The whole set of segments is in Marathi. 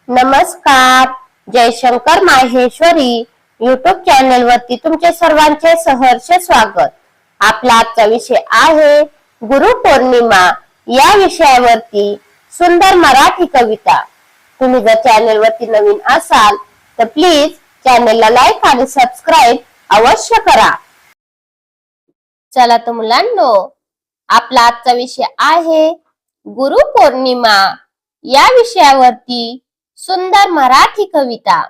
नमस्कार. जयशंकर माहेश्वरी युट्यूब चॅनल वरती तुमचे सर्वांचे सहर्ष स्वागत. आपला आजचा विषय आहे गुरुपौर्णिमा. या विषयावरती सुंदर मराठी कविता. तुम्ही जर चॅनल वरती नवीन असाल तर प्लीज चॅनलला लाईक आणि सबस्क्राईब अवश्य करा. चला तर मुलांनो, आपला आजचा विषय आहे गुरुपौर्णिमा. या विषयावरती सुंदर मराठी कविता.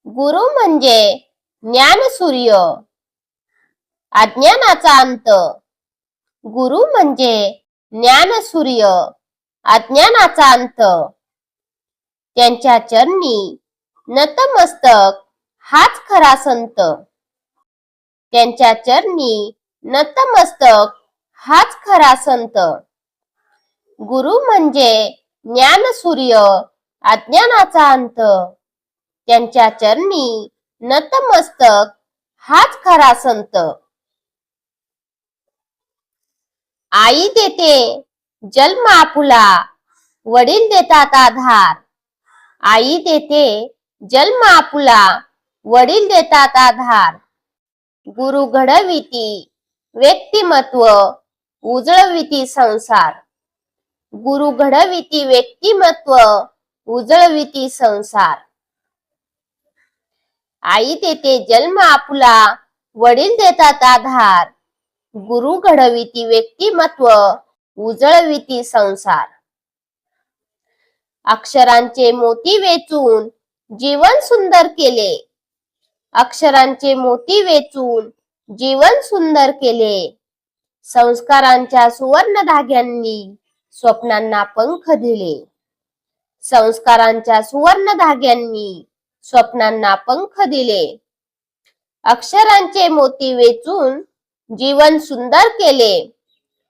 गुरु म्हणजे ज्ञानसूर्य, अज्ञानाचा अंत. गुरु म्हणजे ज्ञानसूर्य, अज्ञानाचा अंत. त्यांच्या चरणी नतमस्तक हाच खरा संत. त्यांच्या चरणी नतमस्तक हाच खरा संत. गुरु म्हणजे ज्ञानसूर्य, अज्ञानाचा अंत. त्यांच्या चरणी नतमस्तक हाच खरा संत. आई देते जन्म आपुला, वडील देतात आधार. आई देते जन्म आपुला, वडील देतात आधार. गुरु घडविती व्यक्तिमत्व, उजळविती संसार. गुरु घडविती व्यक्तिमत्व, उजळविती संसार. आई देते जन्म आपुला, वडील देतात आधार. गुरु घडविती व्यक्तिमत्व, उजळविती संसार. अक्षरांचे मोती वेचून जीवन सुंदर केले. अक्षरांचे मोती वेचून जीवन सुंदर केले. संस्कारांच्या सुवर्ण धाग्यांनी स्वप्नांना पंख दिले. संस्कारांच्या सुवर्ण धाग्यांनी स्वप्नांना पंख दिले. अक्षरांचे मोती वेचून जीवन सुंदर केले.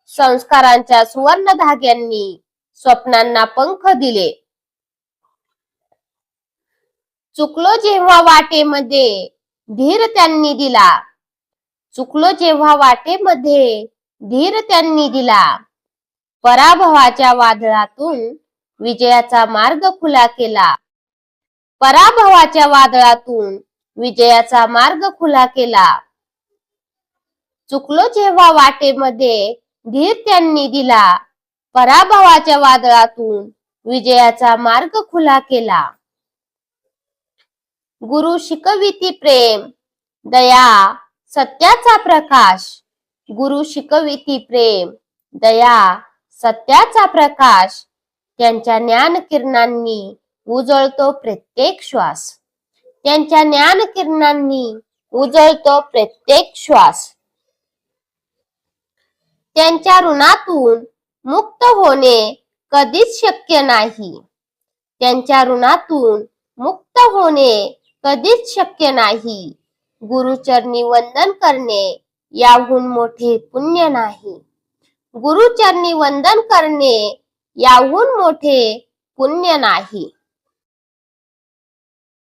संस्कारांच्या सुवर्ण धाग्यांनी स्वप्नांना पंख दिले. चुकलो जेव्हा वाटेमध्ये धीर त्यांनी दिला. चुकलो जेव्हा वाटेमध्ये धीर त्यांनी दिला. पराभवाच्या वादळातून विजयाचा मार्ग खुला केला. पराभवाच्या वादळातून विजयाचा मार्ग खुला केला. चुकलो जेव्हा वाटेमध्ये धीर त्यांनी दिला. पराभवाच्या वादळातून विजयाचा मार्ग खुला केला. गुरु शिकविती प्रेम, दया, सत्याचा प्रकाश. गुरु शिकविती प्रेम, दया, सत्याचा प्रकाश. त्यांच्या ज्ञान किरणांनी उजळतो प्रत्येक श्वास. त्यांच्या ज्ञान किरणांनी उजळतो प्रत्येक श्वास. त्यांच्या ऋणातून मुक्त होणे कधीच शक्य नाही. त्यांच्या ऋणातून मुक्त होणे कधीच शक्य नाही. गुरुचरणी वंदन करणे याहून मोठे पुण्य नाही. गुरुचरणी वंदन करणे याहून मोठे पुण्य नाही.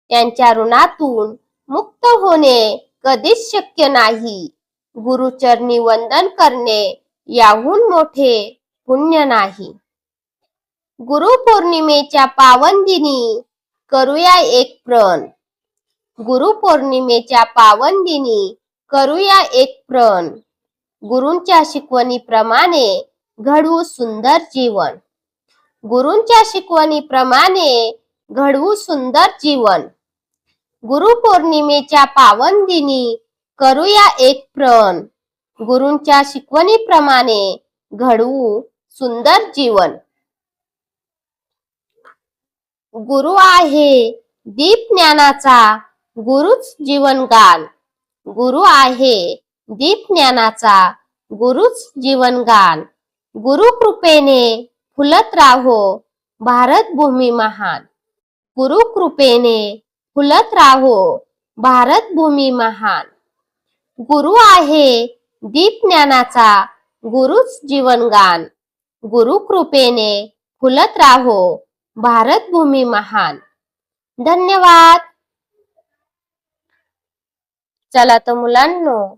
त्यांच्या ऋणातून मुक्त होणे कधीच शक्य नाही. गुरुचरणी वंदन करणे याहून मोठे पुण्य नाही. गुरुपौर्णिमेच्या पावन दिनी करूया एक प्रण. गुरुपौर्णिमेच्या पावन दिनी करूया एक प्रण. गुरूंच्या शिकवणीप्रमाणे घडवू सुंदर जीवन. गुरूंच्या शिकवणीप्रमाणे घडवू सुंदर जीवन. गुरुपौर्णिमेच्या पावन दिनी करूया एक प्रण. गुरूंच्या शिकवणीप्रमाणे घडवू सुंदर जीवन. गुरु आहे दीप ज्ञानाचा, गुरुच जीवनगान. गुरु आहे दीप ज्ञानाचा, गुरुच जीवनगान. गुरु कृपेने फुलत राहो भारत भूमी महान. गुरु कृपेने फुलत राहो भारत भूमी महान. गुरु आहे दीप ज्ञानाचा, गुरुच जीवनगान. गुरु कृपेने फुलत राहो भारत भूमी महान. धन्यवाद. चला तर मुलांनो,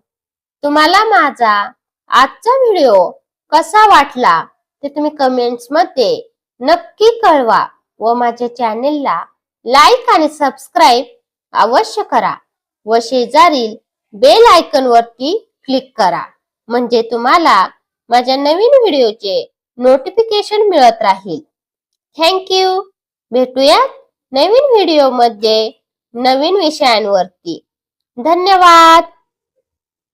तुम्हाला माझा आजचा व्हिडिओ कसा वाटला ते तुम्ही कमेंट्स मध्ये नक्की कळवा. व माझ्या चॅनेलला लाईक आणि सबस्क्राईब अवश्य करा व शेजारील बेल आयकॉन वरती क्लिक करा, म्हणजे तुम्हाला माझ्या नवीन व्हिडिओचे नोटिफिकेशन मिळत राहील। थँक्यू। भेटूयात नवीन व्हिडिओ मध्ये नवीन विषयांवरती। धन्यवाद।